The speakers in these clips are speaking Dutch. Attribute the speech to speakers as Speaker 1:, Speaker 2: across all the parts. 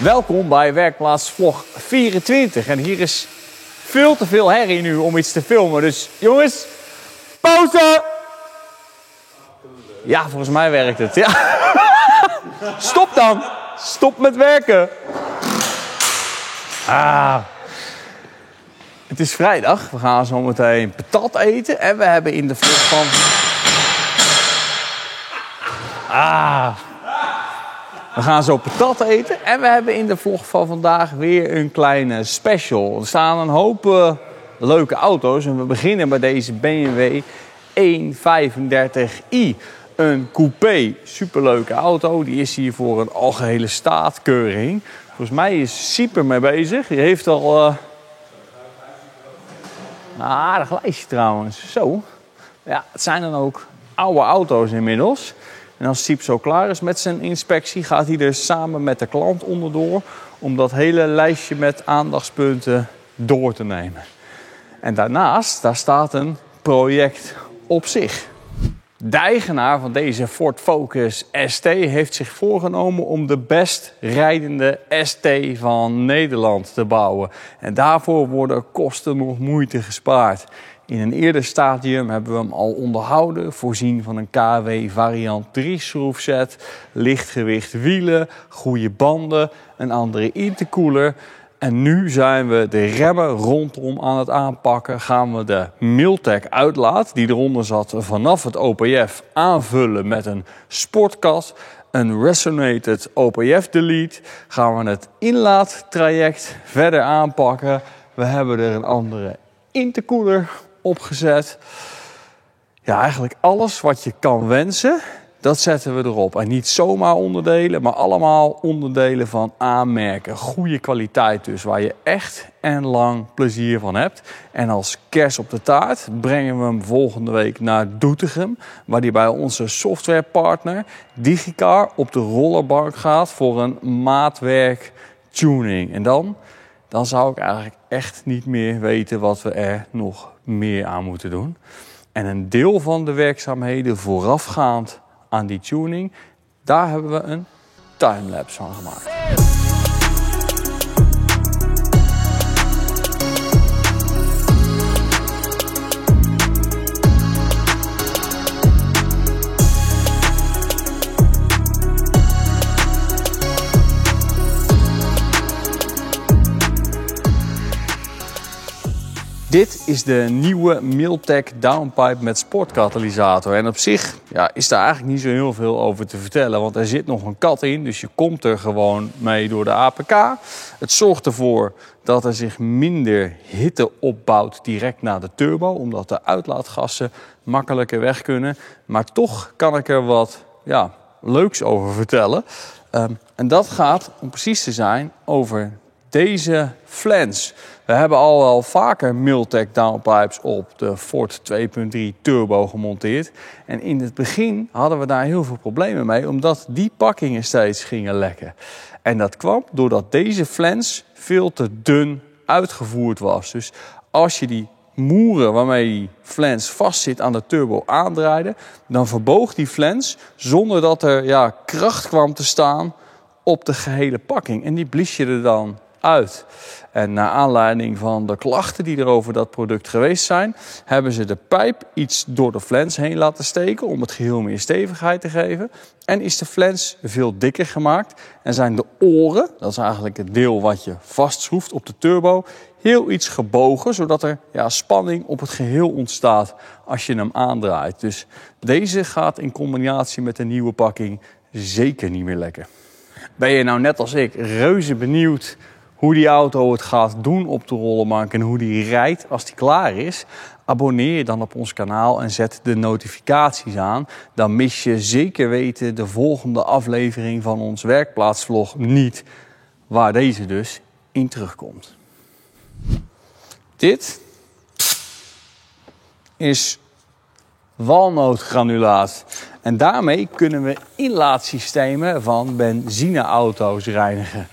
Speaker 1: Welkom bij Werkplaats Vlog 24. En hier is veel te veel herrie nu om iets te filmen. Dus jongens, pauze! Ja, volgens mij werkt het. Ja. Stop dan! Stop met werken! Het is vrijdag. We gaan zo meteen patat eten. En we hebben in de vlog van... We gaan zo patat eten. En we hebben in de vlog van vandaag weer een kleine special. Er staan een hoop leuke auto's. En we beginnen bij deze BMW 135i. Een coupé. Superleuke auto. Die is hier voor een algehele staatkeuring. Volgens mij is Siep er mee bezig. Die heeft al... een aardig lijstje trouwens. Zo. Ja, het zijn dan ook oude auto's inmiddels. En als Siep zo klaar is met zijn inspectie, gaat hij er samen met de klant onderdoor om dat hele lijstje met aandachtspunten door te nemen. En daarnaast, daar staat een project op zich. De eigenaar van deze Ford Focus ST heeft zich voorgenomen om de best rijdende ST van Nederland te bouwen. En daarvoor worden kosten nog moeite gespaard. In een eerder stadium hebben we hem al onderhouden, voorzien van een KW variant 3 schroefset, lichtgewicht wielen, goede banden, een andere intercooler. En nu zijn we de remmen rondom aan het aanpakken. Gaan we de Milltek uitlaat, die eronder zat vanaf het OPF, aanvullen met een sportkast. Een Resonated OPF delete. Gaan we het inlaattraject verder aanpakken. We hebben er een andere intercooler opgezet. Ja, eigenlijk alles wat je kan wensen, dat zetten we erop. En niet zomaar onderdelen, maar allemaal onderdelen van aanmerken. Goede kwaliteit dus, waar je echt en lang plezier van hebt. En als kers op de taart brengen we hem volgende week naar Doetinchem, waar hij bij onze softwarepartner Digicar op de rollerbank gaat voor een maatwerk tuning. En dan zou ik eigenlijk echt niet meer weten wat we er nog meer aan moeten doen. En een deel van de werkzaamheden voorafgaand aan die tuning, daar hebben we een timelapse van gemaakt. Dit is de nieuwe Milltek downpipe met sportkatalysator. En op zich is daar eigenlijk niet zo heel veel over te vertellen. Want er zit nog een kat in, dus je komt er gewoon mee door de APK. Het zorgt ervoor dat er zich minder hitte opbouwt direct na de turbo. Omdat de uitlaatgassen makkelijker weg kunnen. Maar toch kan ik er wat leuks over vertellen. En dat gaat, om precies te zijn, over deze flens. We hebben al wel vaker Milltek downpipes op de Ford 2.3 Turbo gemonteerd. En in het begin hadden we daar heel veel problemen mee, omdat die pakkingen steeds gingen lekken. En dat kwam doordat deze flens veel te dun uitgevoerd was. Dus als je die moeren waarmee die flens vastzit aan de turbo aandraaide, dan verboog die flens zonder dat er kracht kwam te staan op de gehele pakking. En die blies je er dan uit. En naar aanleiding van de klachten die er over dat product geweest zijn, hebben ze de pijp iets door de flens heen laten steken om het geheel meer stevigheid te geven. En is de flens veel dikker gemaakt en zijn de oren, dat is eigenlijk het deel wat je vastschroeft op de turbo, heel iets gebogen, zodat er spanning op het geheel ontstaat als je hem aandraait. Dus deze gaat in combinatie met de nieuwe pakking zeker niet meer lekken. Ben je nou net als ik reuze benieuwd hoe die auto het gaat doen op de rollenbank en hoe die rijdt als die klaar is? Abonneer je dan op ons kanaal en zet de notificaties aan. Dan mis je zeker weten de volgende aflevering van ons werkplaatsvlog niet, waar deze dus in terugkomt. Dit is walnootgranulaat. En daarmee kunnen we inlaatsystemen van benzineauto's reinigen.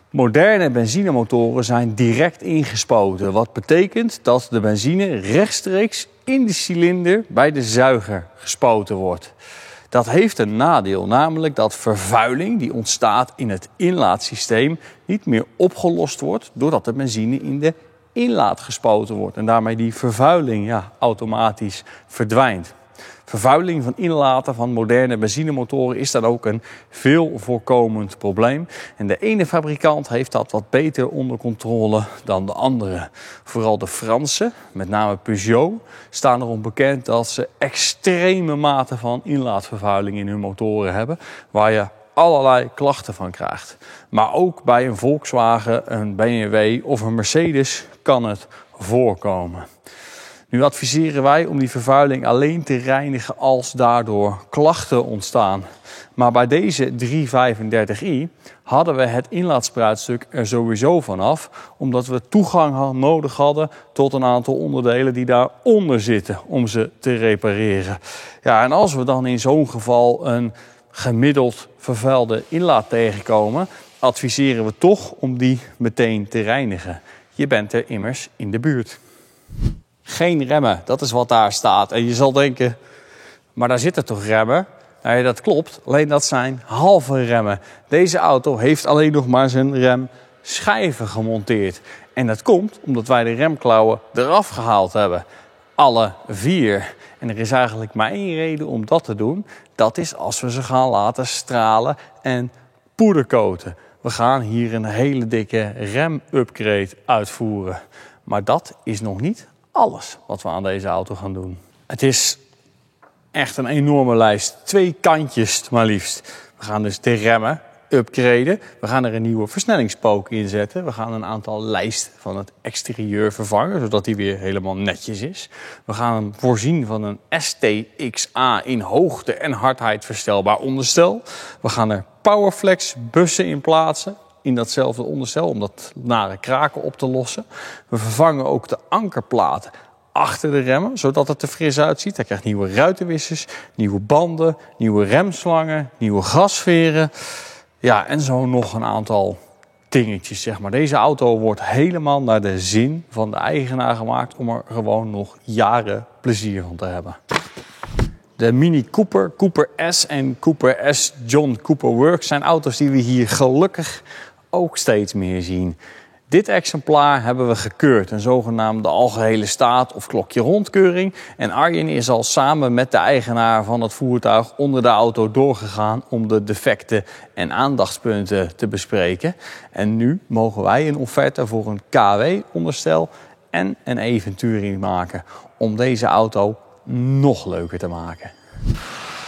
Speaker 1: Moderne benzinemotoren zijn direct ingespoten. Wat betekent dat de benzine rechtstreeks in de cilinder bij de zuiger gespoten wordt. Dat heeft een nadeel, namelijk dat vervuiling die ontstaat in het inlaatsysteem niet meer opgelost wordt doordat de benzine in de inlaat gespoten wordt. En daarmee die vervuiling automatisch verdwijnt. Vervuiling van inlaten van moderne benzinemotoren is dan ook een veel voorkomend probleem. En de ene fabrikant heeft dat wat beter onder controle dan de andere. Vooral de Fransen, met name Peugeot, staan erom bekend dat ze extreme mate van inlaatvervuiling in hun motoren hebben, waar je allerlei klachten van krijgt. Maar ook bij een Volkswagen, een BMW of een Mercedes kan het voorkomen. Nu adviseren wij om die vervuiling alleen te reinigen als daardoor klachten ontstaan. Maar bij deze 335i hadden we het inlaatspruitstuk er sowieso vanaf, omdat we toegang nodig hadden tot een aantal onderdelen die daaronder zitten om ze te repareren. Ja, en als we dan in zo'n geval een gemiddeld vervuilde inlaat tegenkomen, adviseren we toch om die meteen te reinigen. Je bent er immers in de buurt. Geen remmen, dat is wat daar staat. En je zal denken, maar daar zitten toch remmen? Nee, dat klopt, alleen dat zijn halve remmen. Deze auto heeft alleen nog maar zijn remschijven gemonteerd. En dat komt omdat wij de remklauwen eraf gehaald hebben. Alle 4. En er is eigenlijk maar één reden om dat te doen. Dat is als we ze gaan laten stralen en poedercoaten. We gaan hier een hele dikke rem-upgrade uitvoeren. Maar dat is nog niet alles wat we aan deze auto gaan doen. Het is echt een enorme lijst. 2 kantjes maar liefst. We gaan dus de remmen upgraden. We gaan er een nieuwe versnellingspook in zetten. We gaan een aantal lijsten van het exterieur vervangen, zodat die weer helemaal netjes is. We gaan hem voorzien van een STXA in hoogte en hardheid verstelbaar onderstel. We gaan er Powerflex bussen in plaatsen, in datzelfde onderstel, om dat nare kraken op te lossen. We vervangen ook de ankerplaten achter de remmen, zodat het er fris uitziet. Hij krijgt nieuwe ruitenwissers, nieuwe banden, nieuwe remslangen, nieuwe gasveren. Ja, en zo nog een aantal dingetjes, zeg maar. Deze auto wordt helemaal naar de zin van de eigenaar gemaakt om er gewoon nog jaren plezier van te hebben. De Mini Cooper, Cooper S en Cooper S John Cooper Works zijn auto's die we hier gelukkig ook steeds meer zien. Dit exemplaar hebben we gekeurd, een zogenaamde algehele staat of klokje rondkeuring. En Arjen is al samen met de eigenaar van het voertuig onder de auto doorgegaan om de defecten en aandachtspunten te bespreken. En nu mogen wij een offerte voor een KW-onderstel en een eventuring maken om deze auto nog leuker te maken.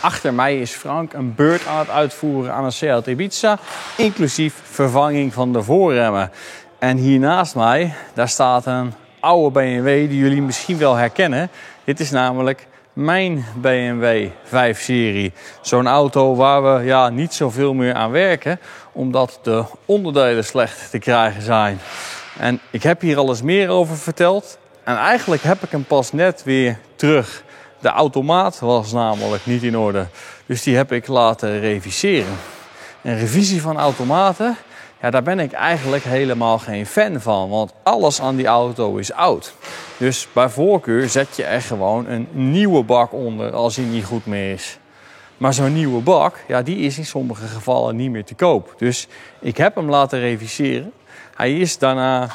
Speaker 1: Achter mij is Frank een beurt aan het uitvoeren aan een Seat Ibiza, inclusief vervanging van de voorremmen. En hier naast mij, daar staat een oude BMW die jullie misschien wel herkennen. Dit is namelijk mijn BMW 5-serie. Zo'n auto waar we niet zoveel meer aan werken, omdat de onderdelen slecht te krijgen zijn. En ik heb hier al eens meer over verteld. En eigenlijk heb ik hem pas net weer terug. De automaat was namelijk niet in orde. Dus die heb ik laten reviseren. Een revisie van automaten, daar ben ik eigenlijk helemaal geen fan van. Want alles aan die auto is oud. Dus bij voorkeur zet je er gewoon een nieuwe bak onder als die niet goed meer is. Maar zo'n nieuwe bak, die is in sommige gevallen niet meer te koop. Dus ik heb hem laten reviseren. Hij is daarna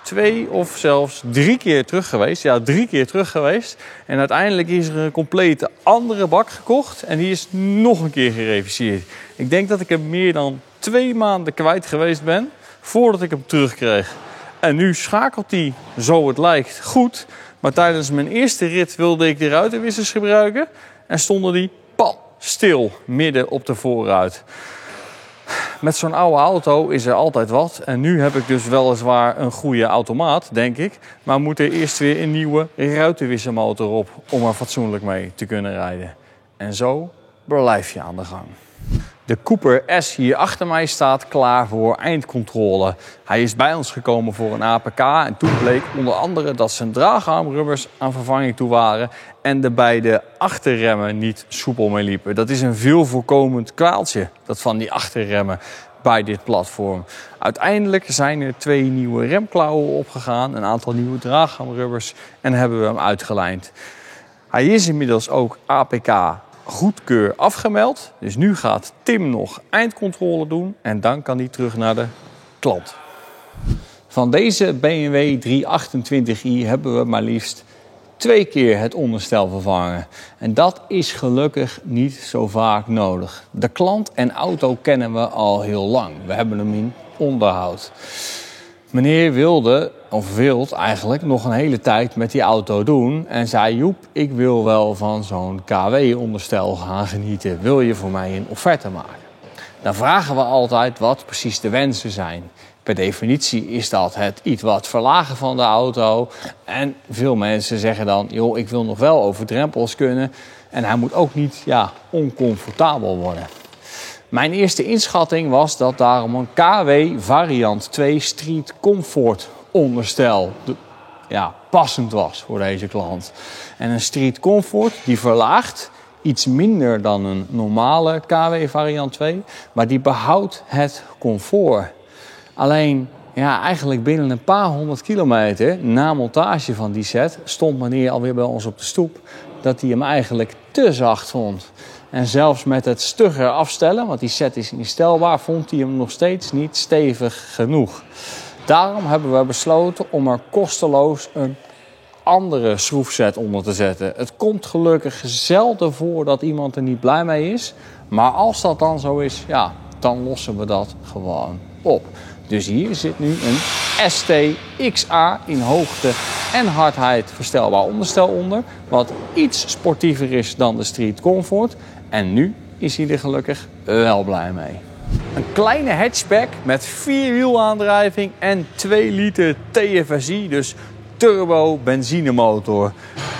Speaker 1: 2 of zelfs 3 keer terug geweest. Ja, 3 keer terug geweest. En uiteindelijk is er een complete andere bak gekocht. En die is nog een keer gereviseerd. Ik denk dat ik hem meer dan 2 maanden kwijt geweest ben voordat ik hem terugkreeg. En nu schakelt hij, zo het lijkt, goed. Maar tijdens mijn eerste rit wilde ik de ruitenwissers gebruiken. En stonden die stil midden op de voorruit. Met zo'n oude auto is er altijd wat. En nu heb ik dus weliswaar een goede automaat, denk ik. Maar moet er eerst weer een nieuwe ruitenwissermotor op om er fatsoenlijk mee te kunnen rijden. En zo blijf je aan de gang. De Cooper S hier achter mij staat klaar voor eindcontrole. Hij is bij ons gekomen voor een APK en toen bleek onder andere dat zijn draagarmrubbers aan vervanging toe waren en de beide achterremmen niet soepel mee liepen. Dat is een veel voorkomend kwaaltje, dat van die achterremmen bij dit platform. Uiteindelijk zijn er 2 nieuwe remklauwen opgegaan, een aantal nieuwe draagarmrubbers en hebben we hem uitgelijnd. Hij is inmiddels ook APK goedkeur afgemeld. Dus nu gaat Tim nog eindcontrole doen en dan kan hij terug naar de klant. Van deze BMW 328i hebben we maar liefst 2 keer het onderstel vervangen. En dat is gelukkig niet zo vaak nodig. De klant en auto kennen we al heel lang. We hebben hem in onderhoud. Meneer wilt eigenlijk nog een hele tijd met die auto doen. En zei: Joep, ik wil wel van zo'n KW-onderstel gaan genieten. Wil je voor mij een offerte maken? Dan vragen we altijd wat precies de wensen zijn. Per definitie is dat het iets wat verlagen van de auto. En veel mensen zeggen dan: joh, ik wil nog wel over drempels kunnen. En hij moet ook niet oncomfortabel worden. Mijn eerste inschatting was dat daarom een KW variant 2 Street Comfort onderstel passend was voor deze klant. En een Street Comfort die verlaagt iets minder dan een normale KW variant 2, maar die behoudt het comfort. Alleen, eigenlijk binnen een paar 100 kilometer na montage van die set stond meneer alweer bij ons op de stoep dat hij hem eigenlijk te zacht vond. En zelfs met het stugger afstellen, want die set is niet stelbaar, vond hij hem nog steeds niet stevig genoeg. Daarom hebben we besloten om er kosteloos een andere schroefset onder te zetten. Het komt gelukkig zelden voor dat iemand er niet blij mee is. Maar als dat dan zo is, dan lossen we dat gewoon op. Dus hier zit nu een ST-XA in hoogte en hardheid verstelbaar onderstel onder. Wat iets sportiever is dan de Street Comfort. En nu is hij er gelukkig wel blij mee. Een kleine hatchback met 4-wielaandrijving en 2 liter TFSI, dus turbo benzinemotor.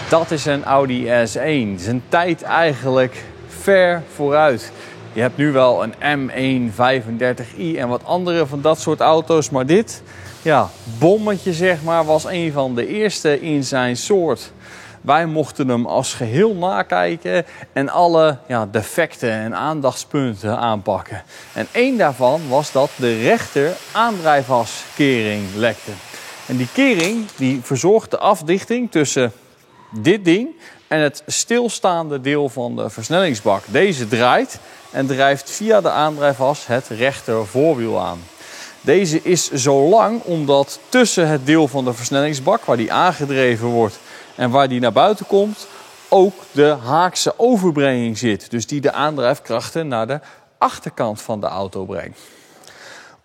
Speaker 1: Dat is een Audi S1. Zijn tijd eigenlijk ver vooruit. Je hebt nu wel een M135i en wat andere van dat soort auto's. Maar dit, bommetje was een van de eerste in zijn soort. Wij mochten hem als geheel nakijken en alle defecten en aandachtspunten aanpakken. En één daarvan was dat de rechter aandrijfaskering lekte. En die kering die verzorgt de afdichting tussen dit ding en het stilstaande deel van de versnellingsbak. Deze draait en drijft via de aandrijfas het rechter voorwiel aan. Deze is zo lang omdat tussen het deel van de versnellingsbak waar die aangedreven wordt en waar die naar buiten komt ook de haakse overbrenging zit. Dus die de aandrijfkrachten naar de achterkant van de auto brengt.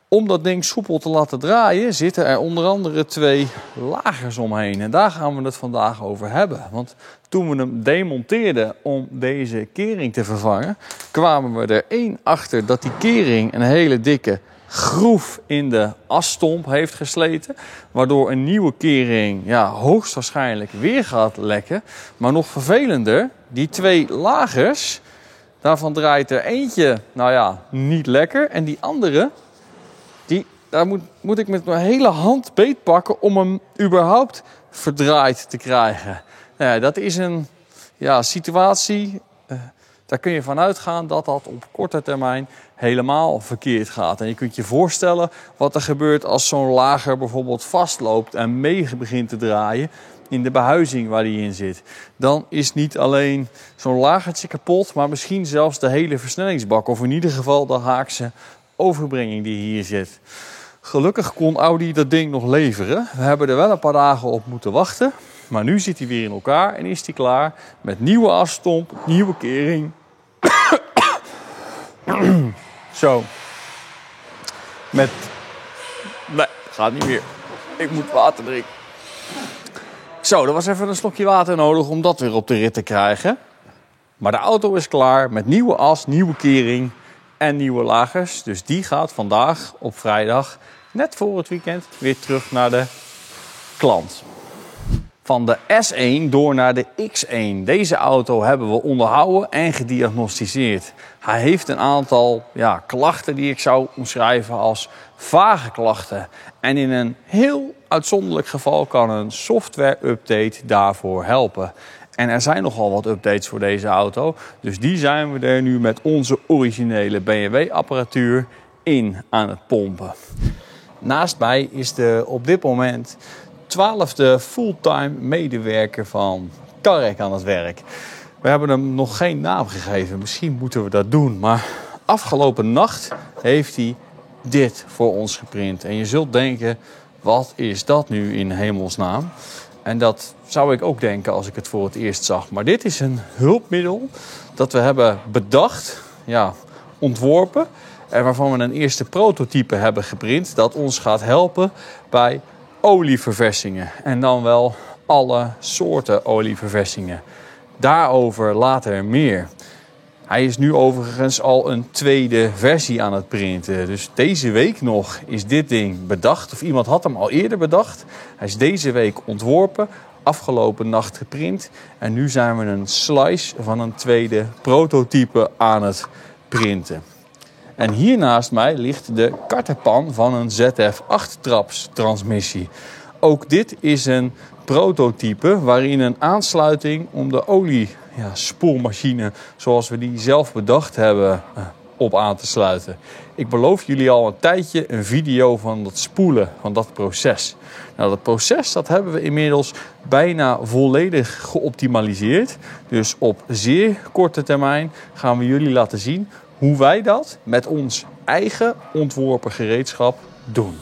Speaker 1: Om dat ding soepel te laten draaien zitten er onder andere 2 lagers omheen. En daar gaan we het vandaag over hebben. Want toen we hem demonteerden om deze kering te vervangen, kwamen we er 1 achter dat die kering een hele dikke groef in de asstomp heeft gesleten. Waardoor een nieuwe kering hoogstwaarschijnlijk weer gaat lekken. Maar nog vervelender, die 2 lagers, daarvan draait er eentje niet lekker. En die andere, daar moet ik met mijn hele hand beetpakken om hem überhaupt verdraaid te krijgen. Dat is een situatie, daar kun je van uitgaan dat dat op korte termijn helemaal verkeerd gaat. En je kunt je voorstellen wat er gebeurt als zo'n lager bijvoorbeeld vastloopt en mee begint te draaien in de behuizing waar die in zit. Dan is niet alleen zo'n lagertje kapot, maar misschien zelfs de hele versnellingsbak. Of in ieder geval de haakse overbrenging die hier zit. Gelukkig kon Audi dat ding nog leveren. We hebben er wel een paar dagen op moeten wachten. Maar nu zit hij weer in elkaar en is hij klaar met nieuwe asstomp, nieuwe kering. Zo. Nee, gaat niet meer. Ik moet water drinken. Zo, er was even een slokje water nodig om dat weer op de rit te krijgen. Maar de auto is klaar met nieuwe as, nieuwe kering en nieuwe lagers. Dus die gaat vandaag op vrijdag, net voor het weekend, weer terug naar de klant. Van de S1 door naar de X1. Deze auto hebben we onderhouden en gediagnosticeerd. Hij heeft een aantal klachten die ik zou omschrijven als vage klachten. En in een heel uitzonderlijk geval kan een software-update daarvoor helpen. En er zijn nogal wat updates voor deze auto. Dus die zijn we er nu met onze originele BMW-apparatuur in aan het pompen. Naast mij is de op dit moment 12e fulltime medewerker van Karrek aan het werk. We hebben hem nog geen naam gegeven. Misschien moeten we dat doen. Maar afgelopen nacht heeft hij dit voor ons geprint. En je zult denken, wat is dat nu in hemelsnaam? En dat zou ik ook denken als ik het voor het eerst zag. Maar dit is een hulpmiddel dat we hebben bedacht, ontworpen. En waarvan we een eerste prototype hebben geprint. Dat ons gaat helpen bij olieverversingingen. En dan wel alle soorten olieverversingingen. Daarover later meer. Hij is nu overigens al een tweede versie aan het printen. Dus deze week nog is dit ding bedacht. Of iemand had hem al eerder bedacht. Hij is deze week ontworpen. Afgelopen nacht geprint. En nu zijn we een slice van een tweede prototype aan het printen. En hier naast mij ligt de karterpan van een ZF 8-traps transmissie. Ook dit is een prototype waarin een aansluiting om de oliespoelmachine zoals we die zelf bedacht hebben op aan te sluiten. Ik beloof jullie al een tijdje een video van dat spoelen, van dat proces. Nou, dat proces dat hebben we inmiddels bijna volledig geoptimaliseerd. Dus op zeer korte termijn gaan we jullie laten zien hoe wij dat met ons eigen ontworpen gereedschap doen.